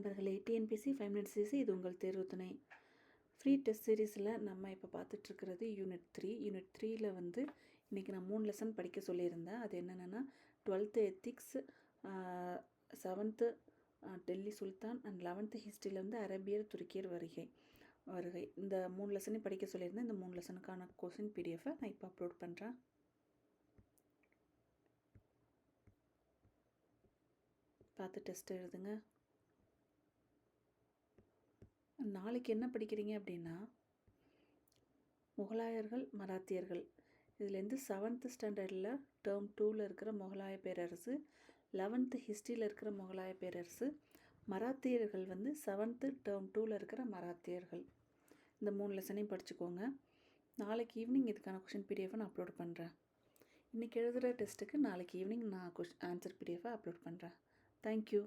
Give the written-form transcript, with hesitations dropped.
நண்பர்களே, TNPSC 5 minutes easy, இது உங்கள் தேர்வு துணை. ஃப்ரீ டெஸ்ட் சீரீஸில் நம்ம இப்போ பார்த்துட்ருக்கிறது யூனிட் 3. யூனிட் 3ல் வந்து இன்றைக்கி நான் 3 லெசன் படிக்க சொல்லியிருந்தேன். அது என்னென்னா 12th ethics, 7th Delhi Sultan and 11th ஹிஸ்ட்ரியில் வந்து அரபியர் துருக்கியர் வருகை. இந்த 3 லெசனையும் படிக்க சொல்லியிருந்தேன். இந்த 3 லெசனுக்கான கொஸ்டின் பிடிஎஃபை நான் இப்போ அப்லோட் பண்ணுறேன். பார்த்து டெஸ்ட் எழுதுங்க. நாளைக்கு என்ன படிக்கிறீங்க அப்படின்னா, முகலாயர்கள் மராத்தியர்கள் இதுலேருந்து 7th ஸ்டாண்டர்டில் டேர்ம் 2ல் இருக்கிற முகலாய பேரரசு, 11th ஹிஸ்ட்ரியில் இருக்கிற முகலாய பேரரசு, மராத்தியர்கள் வந்து 7th டேர்ம் 2ல் இருக்கிற மராத்தியர்கள். இந்த 3 லெசனையும் படிச்சுக்கோங்க. நாளைக்கு ஈவினிங் இதுக்கான கொஷின் பிடிஎஃபை நான் அப்லோட் பண்ணுறேன். இன்றைக்கி எழுதுகிற டெஸ்ட்டுக்கு நாளைக்கு ஈவினிங் நான் ஆன்சர் பிடிஎஃபை அப்லோட் பண்ணுறேன். தேங்க்யூ.